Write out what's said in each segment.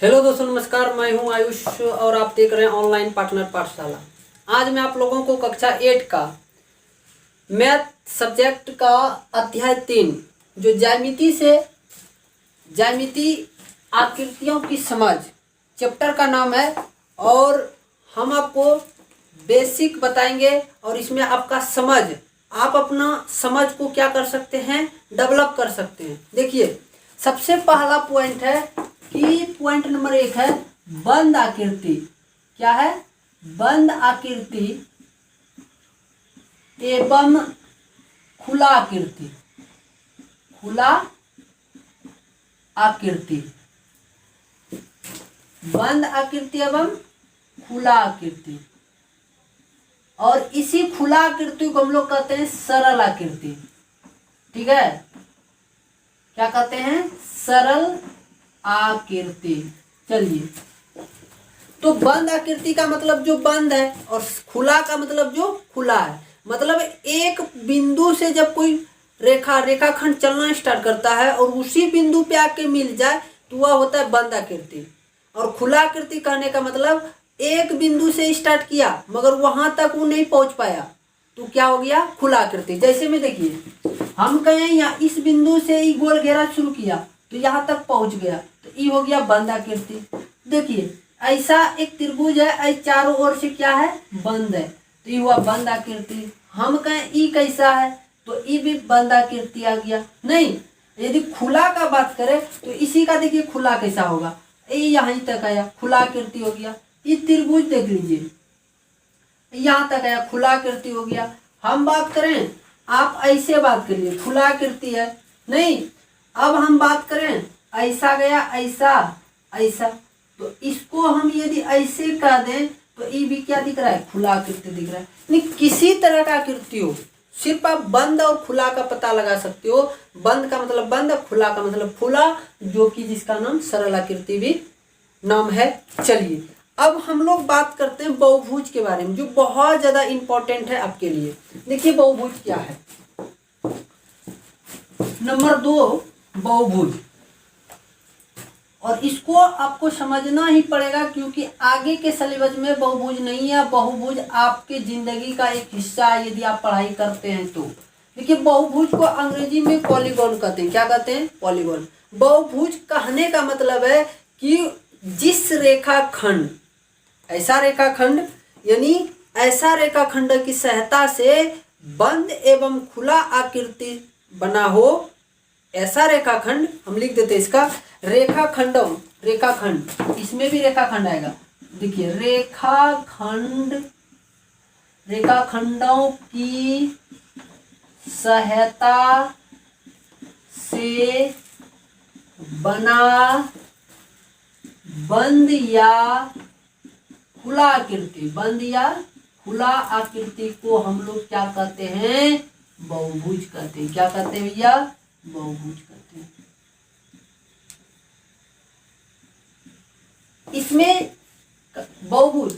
Hello दोस्तों, नमस्कार। मैं हूं आयुष और आप देख रहे हैं ऑनलाइन पार्टनर पाठशाला। आज मैं आप लोगों को कक्षा 8 का मैथ सब्जेक्ट का अध्याय 3 जो ज्यामिति आकृतियों की समझ चैप्टर का नाम है, और हम आपको बेसिक बताएंगे और इसमें आपका आप अपना समझ को क्या कर सकते हैं, डेवलप कर सकते हैं। देखिए, सबसे पहला पॉइंट है कि पॉइंट नंबर 1 है बंद आकृति। क्या है? बंद आकृति एवं खुला आकृति। खुला आकृति, बंद आकृति एवं खुला आकृति। और इसी खुला आकृति को हम लोग कहते हैं सरल आकृति। ठीक है, क्या कहते हैं? सरल आकृति। चलिए, तो बंद आकृति का मतलब जो बंद है और खुला का मतलब जो खुला है। मतलब एक बिंदु से जब कोई रेखाखंड चलना स्टार्ट करता है और उसी बिंदु पे आके मिल जाए तो वह होता है बंद आकृति। और खुला आकृति कहने का मतलब एक बिंदु से स्टार्ट किया मगर वहां तक वो नहीं पहुंच पाया तो क्या हो गया? खुला आकृति। जैसे में देखिए, हम कहें यहाँ इस बिंदु से ही गोल घेरा शुरू किया तो यहाँ तक पहुंच गया तो ये हो गया बंद आकृति। देखिए, ऐसा एक त्रिभुज है, ऐसे चारों ओर से क्या है? बंद है, तो ये हुआ बंद आकृति। हम कहें ई कैसा है तो ई भी बंद आकृति आ गया। नहीं, यदि खुला का बात करें तो इसी का देखिए खुला कैसा होगा, ये यहीं तक आया, खुला आकृति हो गया। ये त्रिभुज देख लीजिए, यहाँ तक आया, खुला आकृति हो गया। हम बात करें, आप ऐसे बात करिए, खुला आकृति है। नहीं, अब हम बात करें ऐसा गया, ऐसा ऐसा, तो इसको हम यदि ऐसे कह दें तो ये भी क्या दिख रहा है? खुला आकृति दिख रहा है। नहीं, किसी तरह का आकृति हो, सिर्फ आप बंद और खुला का पता लगा सकते हो। बंद का मतलब बंद, खुला का मतलब खुला, जो कि जिसका नाम सरल आकृति भी नाम है। चलिए, अब हम लोग बात करते हैं बहुभुज के बारे में, जो बहुत ज्यादा इंपॉर्टेंट है आपके लिए। देखिए, बहुभुज क्या है? नंबर 2 बहुभुज, और इसको आपको समझना ही पड़ेगा क्योंकि आगे के सिलेबस में बहुभुज नहीं है। बहुभुज आपके जिंदगी का एक हिस्सा है यदि आप पढ़ाई करते हैं तो। देखिए, बहुभुज को अंग्रेजी में पॉलीगॉन कहते हैं। क्या कहते हैं? पॉलीगॉन। बहुभुज कहने का मतलब है कि जिस रेखाखंड, ऐसा रेखाखंड, यानी ऐसा रेखाखंड की सहायता से बंद एवं खुला आकृति बना हो, ऐसा रेखाखंड हम लिख देते हैं इसका रेखाखंड। इसमें भी रेखाखंड आएगा। देखिए, रेखाखंडों की सहायता से बना बंद या खुला आकृति, बंद या खुला आकृति को हम लोग क्या कहते हैं? बहुभुज कहते हैं। क्या कहते हैं भैया? बहुभुज कहते हैं। इसमें बहुभुज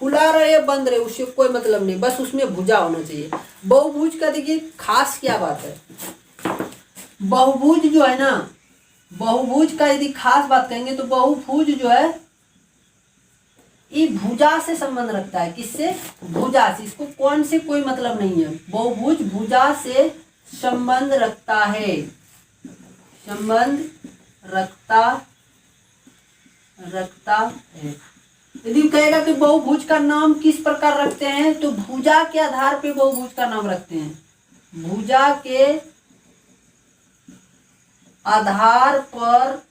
खुला रहे या बंद रहे उससे कोई मतलब नहीं, बस उसमें भुजा होना चाहिए। बहुभुज का देखिए खास क्या बात है, बहुभुज जो है ना, बहुभुज का यदि खास बात कहेंगे तो बहुभुज जो है ये भुजा से संबंध रखता है। किससे? भुजा से। इसको कौन से कोई मतलब नहीं है। बहुभुज भुजा से संबंध रखता है, संबंध रखता है। यदि कहेगा कि बहुभुज का नाम किस प्रकार रखते हैं तो भुजा के आधार पे बहुभुज का नाम रखते हैं। भुजा के आधार पर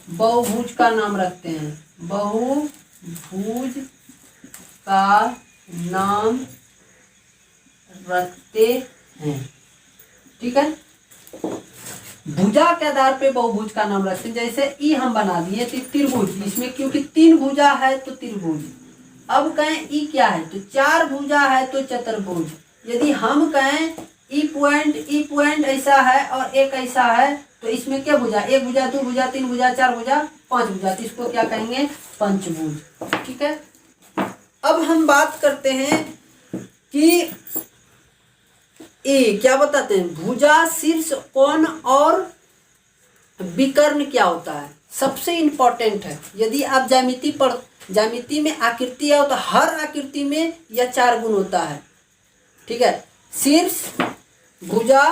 बहुभुज का नाम रखते हैं। बहुभुज का नाम रखते हैं। ठीक है, भुजा के आधार पे बहुभुज का नाम रखते हैं। जैसे ई हम बना दिए त्रिभुज, इसमें क्योंकि 3 भुजा है तो त्रिभुज। अब कहें ई क्या है तो 4 भुजा है तो चतुर्भुज। यदि हम कहें ई पॉइंट ऐसा है और एक ऐसा है तो इसमें क्या भुजा? 1 भुजा, 2 भुजा, 3 भुजा, 4 भुजा, 5 भुजा, तो इसको क्या कहेंगे? पंचभुज। ठीक है, अब हम बात करते हैं कि क्या बताते हैं भुजा, शीर्ष, कोण और विकर्ण क्या होता है। सबसे इम्पोर्टेंट है। यदि आप ज्यामिति में आकृति है तो हर आकृति में यह 4 गुण होता है। ठीक है, शीर्ष, भुजा,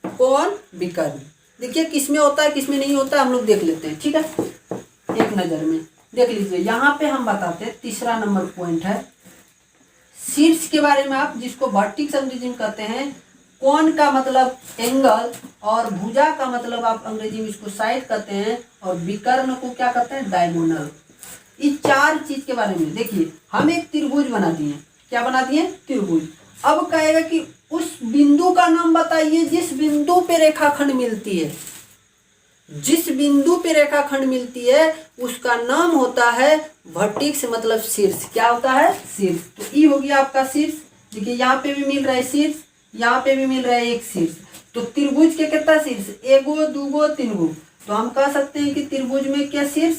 कोण, विकर्ण। देखिए किसमें होता है किसमें नहीं होता हम लोग देख लेते हैं। ठीक है, एक नजर में देख लीजिए। यहाँ पे हम बताते हैं, तीसरा नंबर पॉइंट है शीर्ष के बारे में। आप जिसको वर्टिक्स अंग्रेजी में कहते हैं, कोण का मतलब एंगल, और भुजा का मतलब आप अंग्रेजी में इसको साइड कहते हैं, और विकर्ण को क्या कहते हैं, डायगोनल। इस 4 चीज के बारे में देखिए। हम एक त्रिभुज बना दिए। क्या बना दिए, त्रिभुज। अब कहेगा कि उस बिंदु का नाम बताइए जिस बिंदु पे रेखाखंड मिलती है। जिस बिंदु पे रेखाखंड मिलती है उसका नाम होता है वर्टिक्स, मतलब शीर्ष। क्या होता है, शीर्ष। तो ई हो गया आपका शीर्ष। देखिए यहाँ पे भी मिल रहा है शीर्ष, यहाँ पे भी मिल रहा है एक शीर्ष। तो त्रिभुज के कितना शीर्ष, एगो, दूगो, तीनगो। तो हम कह सकते हैं कि त्रिभुज में क्या शीर्ष,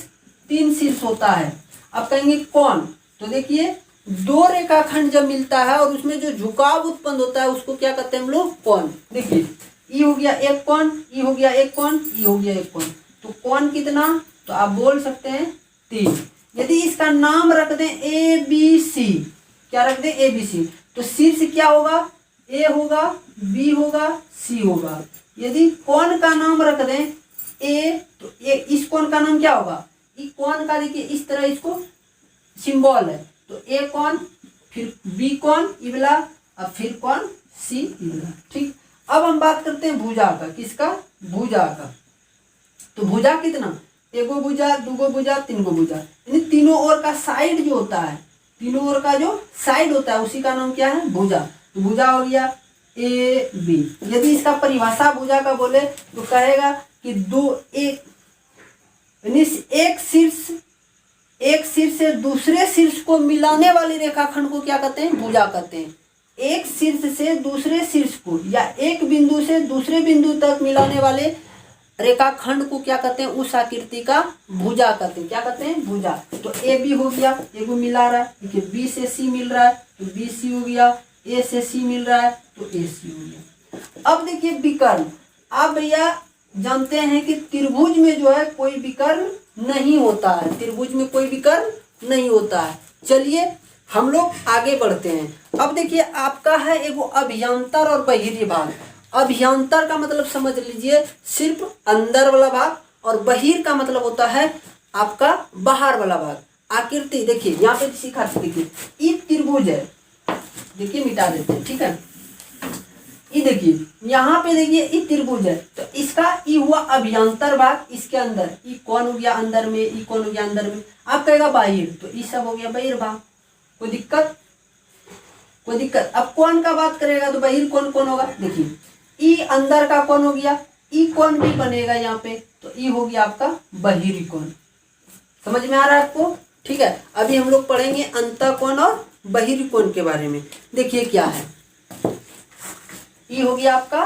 3 शीर्ष होता है। अब कहेंगे कोण, तो देखिए 2 रेखाखंड जब मिलता है और उसमें जो झुकाव उत्पन्न होता है उसको क्या कहते हैं हम लोग, कोण। देखिए ई हो गया एक कोण, ई हो गया एक कोण, ई हो गया एक कोण। तो कोण कितना, तो आप बोल सकते हैं 3। यदि इसका नाम रख दें ए बी सी, क्या रख दें, ए बी सी, तो शीर्ष क्या होगा, ए होगा, बी होगा, सी होगा। यदि कोण का नाम रख दें ए, तो ए, इस कोण का नाम क्या होगा, इस कोण का देखिए इस तरह इसको सिंबल है। तो ए कोण, फिर बी कोण ई वाला, अब फिर कोण सी ई वाला। ठीक, अब हम बात करते हैं भुजा का। किसका, भुजा का। तो भुजा कितना, एगो भुजा, दूगो भुजा, तीनगो भुजा, यानी तीनों ओर का साइड जो होता है, तीनों ओर का जो साइड होता है उसी का नाम क्या है, भुजा। तो भुजा हो गया ए बी। यदि इसका परिभाषा भुजा का बोले तो कहेगा कि एक शीर्ष से दूसरे शीर्ष को मिलाने वाली रेखाखंड को क्या कहते हैं, भुजा कहते हैं। एक शीर्ष से दूसरे शीर्ष को या एक बिंदु से दूसरे बिंदु तक मिलाने वाले रेखाखंड को क्या कहते हैं, उस आकृति का भुजा कहते हैं। क्या कहते हैं, भुजा। तो ए बी हो गया, एगो मिला रहा है, देखिए बी से सी मिल रहा है तो बी सी हो गया, ए से सी मिल रहा है तो ए सी हो गया। अब देखिए विकर्ण। आप भैया जानते हैं कि त्रिभुज में जो है कोई विकर्ण नहीं होता है, त्रिभुज में कोई विकर्ण नहीं होता है। चलिए हम लोग आगे बढ़ते हैं। अब देखिए आपका है एगो अभ्यंतर और बहिर्य भाग। अभ्यंतर का मतलब समझ लीजिए सिर्फ अंदर वाला भाग, और बहिर्य का मतलब होता है आपका बाहर वाला भाग। आकृति देखिए यहाँ पे सिखाते, देखिए ये त्रिभुज है, देखिए मिटा देते हैं। ठीक है, ये देखिए यहाँ पे देखिए ये त्रिभुज है, तो इसका ई हुआ अभ्यंतर भाग, इसके अंदर ई कोण हो गया अंदर में, ई कोण हो गया अंदर में। आप कहेगा बाहिर, तो ई सब हो गया बहिर्य भाग। कोई दिक्कत, कोई दिक्कत। अब कोण का बात करेगा तो बहिर्य कोण कौन होगा, देखिए ई अंदर का कोण हो गया, ई कोण भी बनेगा यहाँ पे, तो ई हो गया आपका बहिर्य कोण। समझ में आ रहा है आपको। ठीक है, अभी हम लोग पढ़ेंगे अंतःकोण और बहिर्य कोण के बारे में। देखिए क्या है, ई हो गया आपका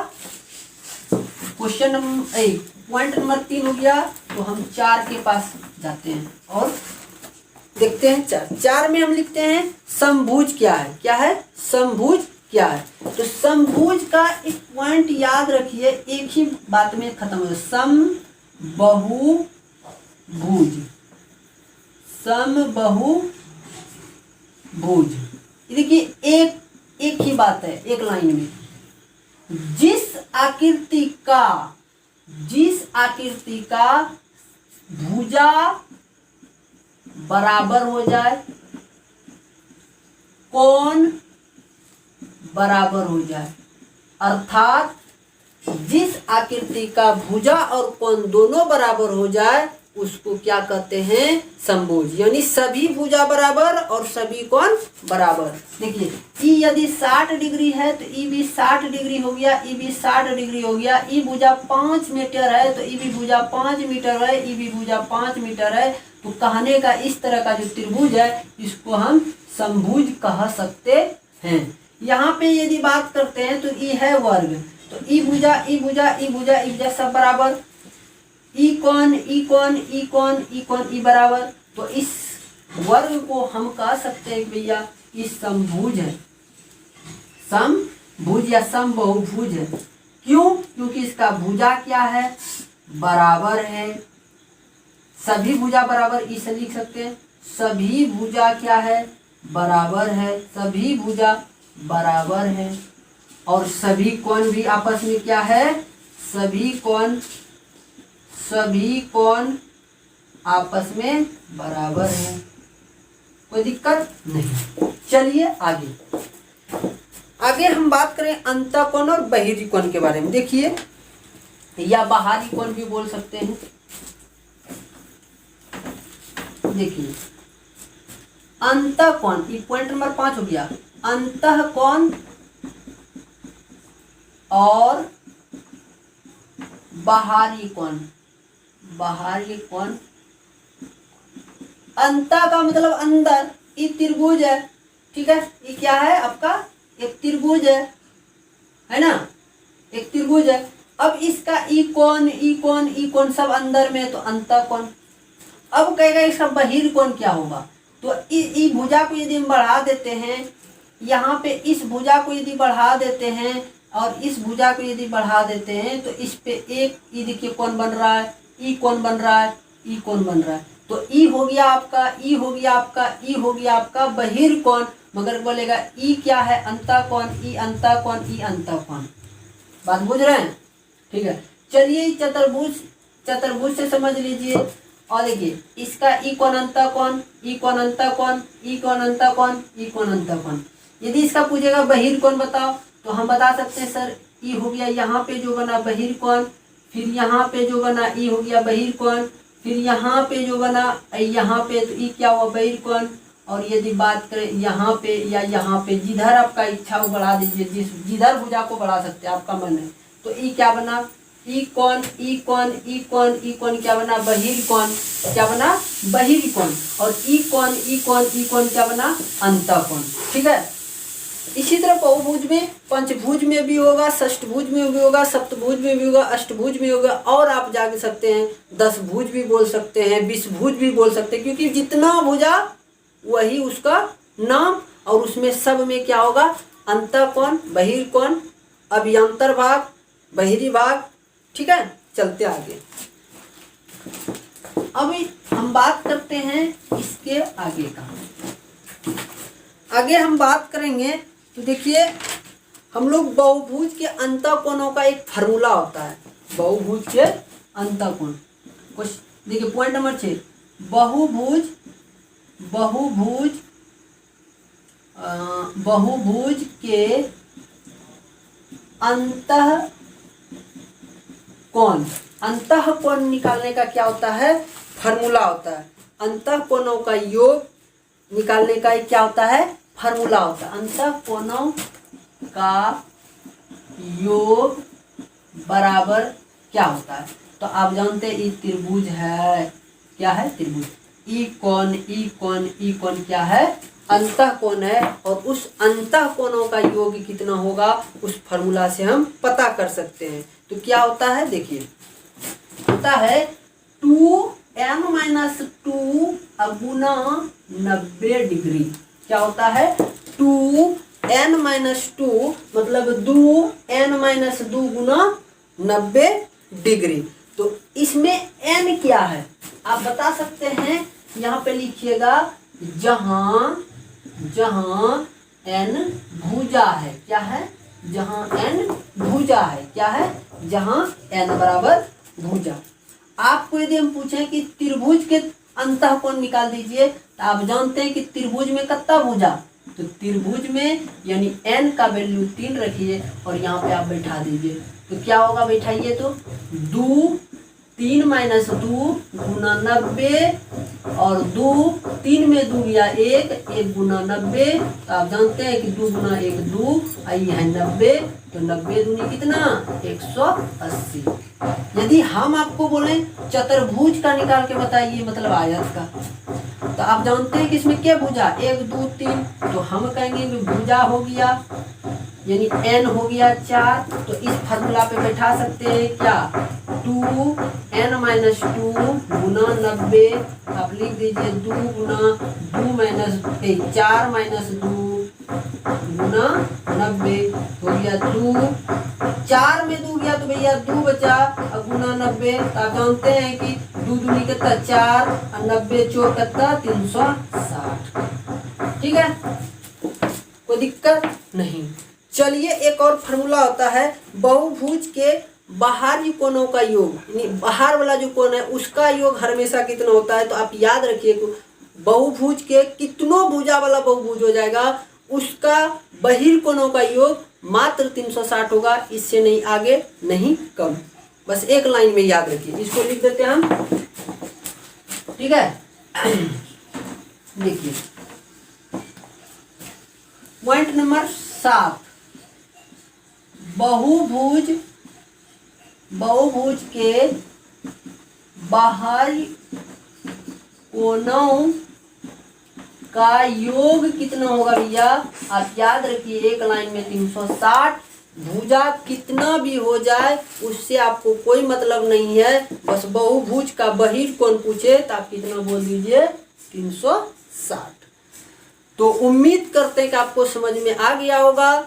क्वेश्चन नंबर पॉइंट नंबर 3 हो गया। तो हम 4 के पास जाते हैं और देखते हैं। 4 में हम लिखते हैं समभुज क्या है। क्या है, समभुज क्या है। तो समभुज का एक पॉइंट याद रखिए, एक ही बात में खत्म हो, समबाहुभुज। समबाहुभुज देखिए एक ही बात है, एक लाइन में। जिस आकृति का भुजा बराबर हो जाए, कोण बराबर हो जाए, अर्थात जिस आकृति का भुजा और कोण दोनों बराबर हो जाए उसको क्या कहते हैं, समभुज। यानी सभी भुजा बराबर और सभी कोण बराबर। देखिए ई यदि 60 डिग्री है तो ई भी 60 डिग्री हो गया, ई भी 60 डिग्री हो गया। ई भुजा 5 मीटर है तो ई भी भुजा 5 मीटर है, ई भी भुजा 5 मीटर है। तो कहने का इस तरह का जो त्रिभुज है इसको हम समभुज कह सकते हैं। यहाँ पे यदि बात करते हैं तो ई है वर्ग, तो ई भुजा ई भुजा ई भुजा ई भुजा सब बराबर, ई कोण ई कोण ई कोण ई कोण ई बराबर। तो इस वर्ग को हम कह सकते हैं भैया ये समभुज है, समभुज या समबाहुभुज है। क्यों, क्योंकि इसका भुजा क्या है, बराबर है, सभी भुजा बराबर इसे लिख सकते हैं, सभी भुजा क्या है, बराबर है, सभी भुजा बराबर है। और सभी कोण भी आपस में क्या है, सभी कोण आपस में बराबर है, कोई दिक्कत नहीं। चलिए आगे हम बात करें अंतःकोण और बहिरी कोण के बारे में। देखिए, या बाहरी कोण भी बोल सकते हैं। देखिए, अंतःकोण, ये पॉइंट नंबर 5 हो गया। अंतःकोण और बाहरी कोण। बाहरी कोण, अंतः का मतलब अंदर, ये त्रिभुज है, ठीक है, ये क्या है आपका, एक त्रिभुज है ना, एक त्रिभुज है। अब इसका ई कोण सब अंदर में, तो अंतःकोण। अब कहेगा इसका बहिर्कोण क्या होगा, तो ई भुजा को यदि हम बढ़ा देते हैं, यहाँ पे इस भुजा को यदि बढ़ा देते हैं और इस भुजा को यदि बढ़ा देते हैं, तो इस पे एक ई देखिए कोण बन रहा है, ई कोण बन रहा है, ई कोण बन रहा है। तो ई हो गया आपका, ई हो गया आपका, ई हो गया आपका बहिर्कोण। मगर बोलेगा ई क्या है, अंतःकोण, ई अंतःकोण, ई अंतःकोण। बात बुझ रहे हैं, ठीक है। चलिए चतुर्भुज से समझ लीजिए। और देखिए, इसका ई कोण अंतःकोण, ई कोण अंतःकोण, ई कोण अंतःकोण, ई कोण अंतःकोण। यदि इसका पूछेगा बहिर्कोण बताओ, तो हम बता सकते हैं सर ई हो गया यहाँ पे जो बना बहिर्कोण, फिर यहाँ पे जो बना ई हो गया बहिर्कोण, फिर यहाँ पे जो बना यहाँ पे, तो ई क्या हुआ बहिर्कोण। और यदि बात करें यहाँ पे या यहाँ पे, जिधर आपका इच्छा हो बढ़ा दीजिए, जिधर भुजा को बढ़ा सकते हैं, आपका मन है। तो ई क्या बना, ई कोण, ई कोण, ई कोण, ई कोण क्या बना बहिर्कोण, क्या बना बहिर्कोण। और ई कोण, ई कोण, ई कोण क्या बना अंतःकोण, ठीक है। इसी तरह बहुभुज में, पंचभुज में भी होगा, षष्ठभुज में भी होगा, सप्तभुज में भी होगा, अष्टभुज में होगा, और आप जान सकते हैं 10 भुज भी बोल सकते हैं, 20 भुज भी बोल सकते हैं, क्योंकि जितना भुजा वही उसका नाम। और उसमें सब में क्या होगा, अंतःकोण, बहिर्कोण, अभ्यंतर भाग, बहिरी भाग, ठीक है। चलते आगे। अभी हम बात करते हैं इसके आगे का। आगे हम बात करेंगे, तो देखिए, हम लोग बहुभुज के अंतःकोणों का एक फार्मूला होता है, बहुभुज के अंतःकोण। कुछ देखिए, पॉइंट नंबर 6, बहुभुज के अंतःकोण निकालने का क्या होता है, फार्मूला होता है। अंतःकोणों का योग निकालने का क्या होता है, फार्मूला होता है। अंतःकोणों का योग बराबर क्या होता है, तो आप जानते हैं ये त्रिभुज है, क्या है त्रिभुज। ई कोण, ई कोण, ई कोण क्या है, अंतःकोण है। और उस अंतःकोणों का योग कितना होगा, उस फार्मूला से हम पता कर सकते हैं। तो क्या होता है, देखिए, होता है 2n-2 गुना 90 डिग्री। क्या होता है, 2n-2 मतलब 2n-2 गुना 90 डिग्री। तो इसमें n क्या है, आप बता सकते हैं, यहाँ पे लिखिएगा, जहां n भुजा है, क्या है, जहां n भुजा है, क्या है, जहां n बराबर भुजा। आपको यदि हम पूछें कि त्रिभुज के अंतःकोण निकाल दीजिए, तो आप जानते हैं कि त्रिभुज में कितना भुजा, तो त्रिभुज में यानी n का वैल्यू 3 रखिए और यहाँ पे आप बैठा दीजिए। तो क्या होगा, बैठाइए, तो 3 - 2 गुना 90, और 3 में 2 गया 1, 1 गुना 90। तो आप जानते हैं कि 2 गुना 1 2, आई है 90, तो 90 दूनी कितना 180। यदि हम आपको बोलें चतुर्भुज का निकाल के बताइए, मतलब आयत का, तो आप जानते हैं कि इसमें क्या भुजा, 1 2 3, तो हम कहेंगे कि भुजा हो गया यानी n हो गया 4। तो इस फार्मूला पे बैठा सकते हैं क्या, 2n-2 गुना 90, आप लिख दीजिए 2 गुना 4 - 2 गुना 90, हो गया 2, 4 में 2 गया तो भैया 2 बचा, और गुना 90। तो आप जानते हैं कि दो दूनी कितना 4 और 90 चौर कितना 360। ठीक है, कोई दिक्कत नहीं। चलिए एक और फॉर्मूला होता है बहुभुज के बाहरी कोणों का योग, यानी बाहर वाला जो कोण है उसका योग हमेशा कितना होता है। तो आप याद रखिए बहुभुज के कितनों भुजा वाला बहुभुज हो जाएगा उसका बहिर्कोणों का योग मात्र 360 होगा, इससे नहीं आगे नहीं कम। बस एक लाइन में याद रखिए, इसको लिख देते हैं हम। ठीक है, देखिए पॉइंट नंबर 7, बहुभुज के बाहरी कोणों का योग कितना होगा भैया। आप याद रखिए एक लाइन में 360। भुजा कितना भी हो जाए उससे आपको कोई मतलब नहीं है, बस बहुभुज का बहिर्कोण पूछे तो आप कितना बोल दीजिए 360। तो उम्मीद करते हैं कि आपको समझ में आ गया होगा।